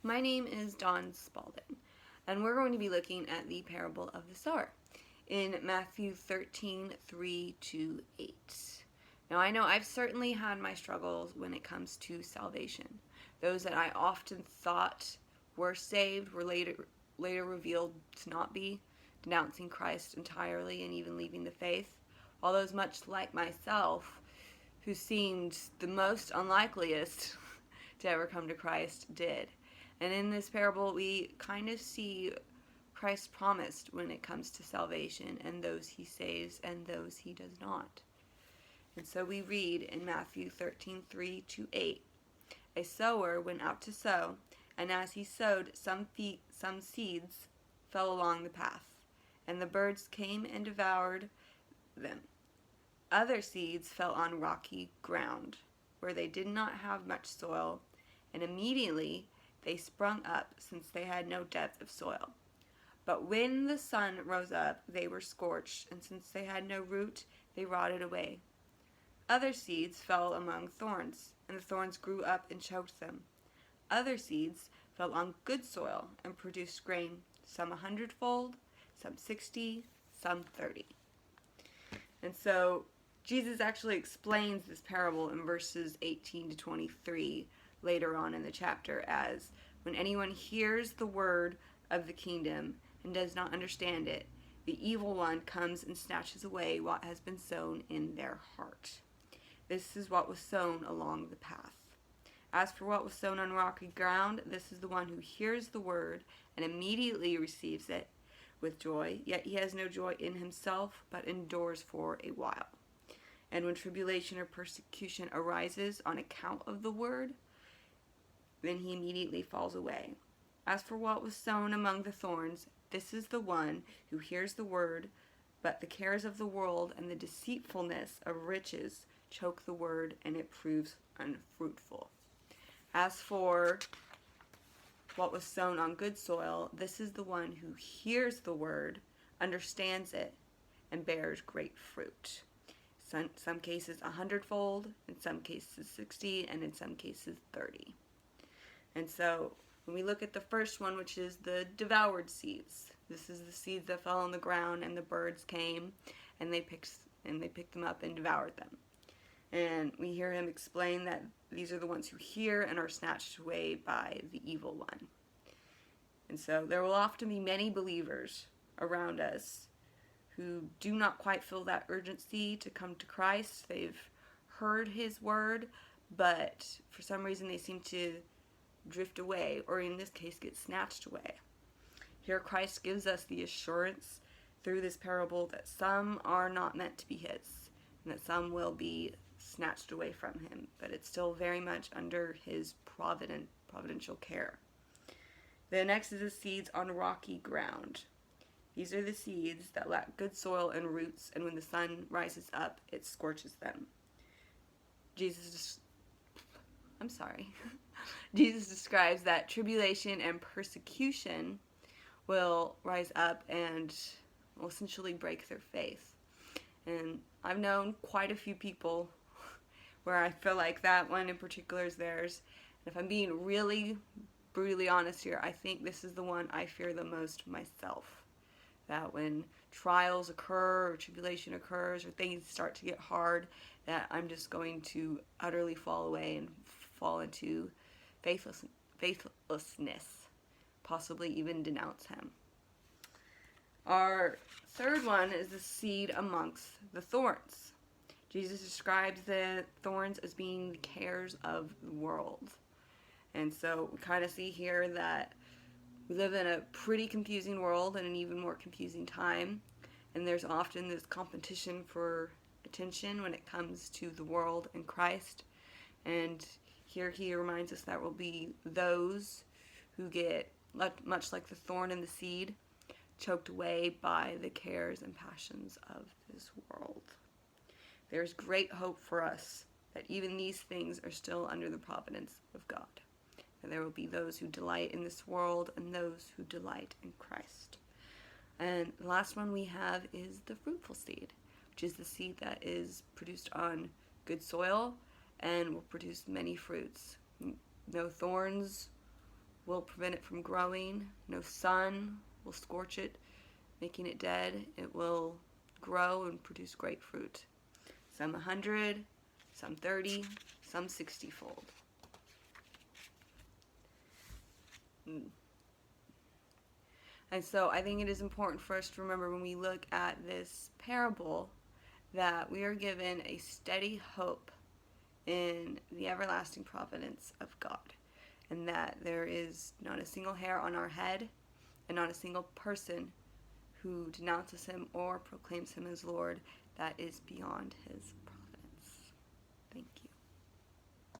My name is Dawn Spalding, and we're going to be looking at the parable of the sower in Matthew 13:3-8. Now, I know I've certainly had my struggles when it comes to salvation. Those that I often thought were saved were later revealed to not be, denouncing Christ entirely and even leaving the faith, while those much like myself, who seemed the most unlikeliest to ever come to Christ, did. And in this parable, we kind of see Christ promised when it comes to salvation and those he saves and those he does not. And so we read in Matthew 13:3-8, a sower went out to sow, and as he sowed, some seeds fell along the path, and the birds came and devoured them. Other seeds fell on rocky ground, where they did not have much soil, and immediately they sprung up, since they had no depth of soil. But when the sun rose up, they were scorched, and since they had no root, they rotted away. Other seeds fell among thorns, and the thorns grew up and choked them. Other seeds fell on good soil and produced grain, some 100-fold, some 60, some 30. And so Jesus actually explains this parable in verses 18-23 later on in the chapter as, when anyone hears the word of the kingdom and does not understand it, the evil one comes and snatches away what has been sown in their heart. This is what was sown along the path. As for what was sown on rocky ground, this is the one who hears the word and immediately receives it with joy, yet he has no joy in himself, but endures for a while. And when tribulation or persecution arises on account of the word, then he immediately falls away. As for what was sown among the thorns, this is the one who hears the word, but the cares of the world and the deceitfulness of riches choke the word, and it proves unfruitful. As for what was sown on good soil, this is the one who hears the word, understands it, and bears great fruit. Some cases 100-fold, in some cases 60, and in some cases 30. And so when we look at the first one, which is the devoured seeds, this is the seeds that fell on the ground, and the birds came and they picked them up and devoured them. And we hear him explain that these are the ones who hear and are snatched away by the evil one. And so there will often be many believers around us who do not quite feel that urgency to come to Christ. They've heard his word, but for some reason they seem to drift away, or in this case get snatched away. Here Christ gives us the assurance through this parable that some are not meant to be his, and that some will be snatched away from him, but it's still very much under his providential care. The next is the seeds on rocky ground. These are the seeds that lack good soil and roots, and when the sun rises up, it scorches them. Jesus describes that tribulation and persecution will rise up and will essentially break their faith. And I've known quite a few people where I feel like that one in particular is theirs. And if I'm being really brutally honest here, I think this is the one I fear the most myself. That when trials occur or tribulation occurs or things start to get hard, that I'm just going to utterly fall away and fall into faithlessness, possibly even denounce him. Our third one is the seed amongst the thorns. Jesus describes the thorns as being the cares of the world. And so we kind of see here that we live in a pretty confusing world and an even more confusing time. And there's often this competition for attention when it comes to the world and Christ. And here he reminds us that there will be those who get, much like the thorn in the seed, choked away by the cares and passions of this world. There's great hope for us that even these things are still under the providence of God. And there will be those who delight in this world and those who delight in Christ. And the last one we have is the fruitful seed, which is the seed that is produced on good soil and will produce many fruits. No thorns will prevent it from growing. No sun will scorch it, making it dead. It will grow and produce great fruit. Some 100, some 30, some 60-fold. And so I think it is important for us to remember when we look at this parable that we are given a steady hope in the everlasting providence of God, and that there is not a single hair on our head and not a single person who denounces him or proclaims him as Lord that is beyond his